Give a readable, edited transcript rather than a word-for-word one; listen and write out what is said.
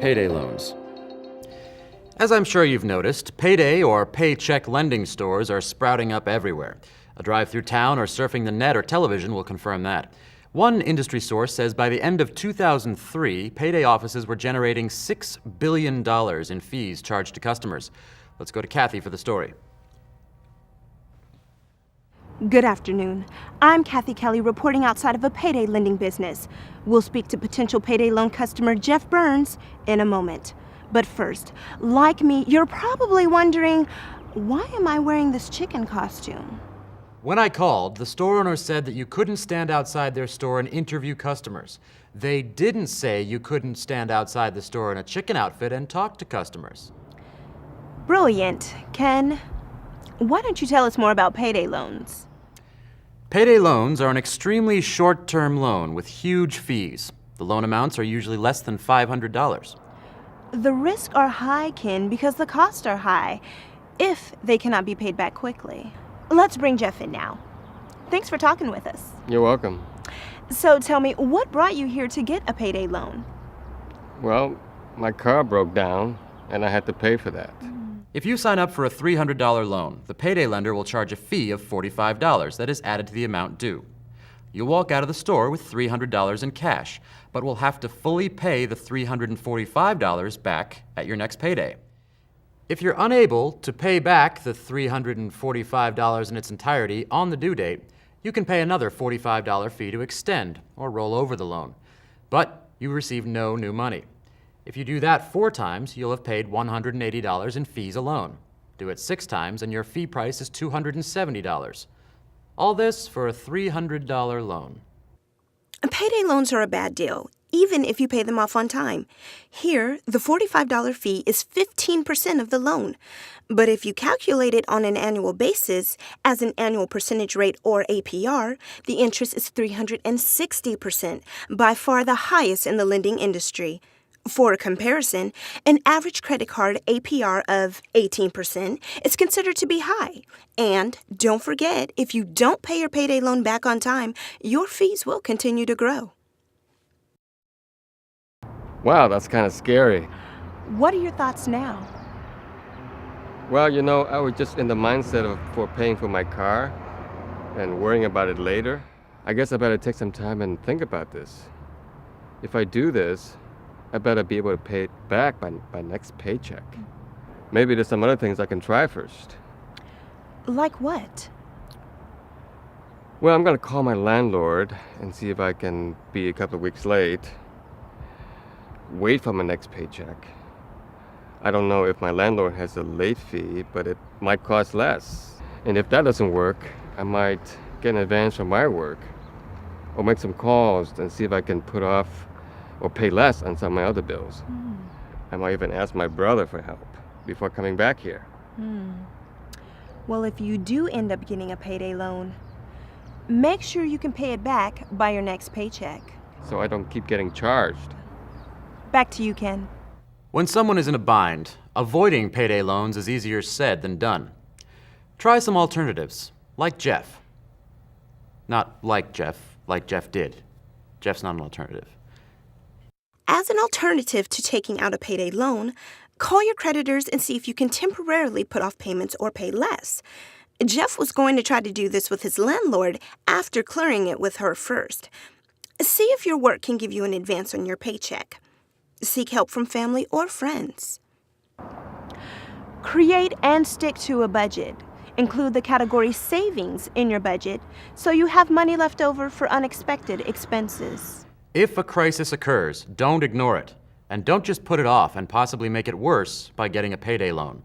Payday loans. As I'm sure you've noticed, payday or paycheck lending stores are sprouting up everywhere. A drive through town or surfing the net or television will confirm that. One industry source says by the end of 2003, payday offices were generating $6 billion in fees charged to customers. Let's go to Kathy for the story. Good afternoon. I'm Kathy Kelly reporting outside of a payday lending business. We'll speak to potential payday loan customer Jeff Burns in a moment. But first, like me, you're probably wondering, why am I wearing this chicken costume? When I called, the store owner said that you couldn't stand outside their store and interview customers. They didn't say you couldn't stand outside the store in a chicken outfit and talk to customers. Brilliant. Ken, why don't you tell us more about payday loans? Payday loans are an extremely short-term loan with huge fees. The loan amounts are usually less than $500. The risks are high, Ken, because the costs are high, if they cannot be paid back quickly. Let's bring Jeff in now. Thanks for talking with us. You're welcome. So tell me, what brought you here to get a payday loan? Well, my car broke down, and I had to pay for that. If you sign up for a $300 loan, the payday lender will charge a fee of $45 that is added to the amount due. You'll walk out of the store with $300 in cash, but will have to fully pay the $345 back at your next payday. If you're unable to pay back the $345 in its entirety on the due date, you can pay another $45 fee to extend or roll over the loan. But you receive no new money. If you do that 4 times, you'll have paid $180 in fees alone. Do it 6 times and your fee price is $270. All this for a $300 loan. Payday loans are a bad deal, even if you pay them off on time. Here, the $45 fee is 15% of the loan. But if you calculate it on an annual basis, as an annual percentage rate or APR, the interest is 360%, by far the highest in the lending industry. For a comparison, an average credit card APR of 18% is considered to be high. And don't forget, if you don't pay your payday loan back on time, your fees will continue to grow. Wow, that's kind of scary. What are your thoughts now? Well, I was just in the mindset for paying for my car and worrying about it later. I guess I better take some time and think about this. If I do this, I better be able to pay it back by next paycheck. Maybe there's some other things I can try first. Like what? Well, I'm going to call my landlord and see if I can be a couple of weeks late. Wait for my next paycheck. I don't know if my landlord has a late fee, but it might cost less. And if that doesn't work, I might get an advance from my work or make some calls and see if I can put off or pay less on some of my other bills. I might even ask my brother for help before coming back here. Well, if you do end up getting a payday loan, make sure you can pay it back by your next paycheck. So I don't keep getting charged. Back to you, Ken. When someone is in a bind, avoiding payday loans is easier said than done. Try some alternatives, like Jeff. Not like Jeff did. Jeff's not an alternative. As an alternative to taking out a payday loan, call your creditors and see if you can temporarily put off payments or pay less. Jeff was going to try to do this with his landlord after clearing it with her first. See if your work can give you an advance on your paycheck. Seek help from family or friends. Create and stick to a budget. Include the category savings in your budget so you have money left over for unexpected expenses. If a crisis occurs, don't ignore it. And don't just put it off and possibly make it worse by getting a payday loan.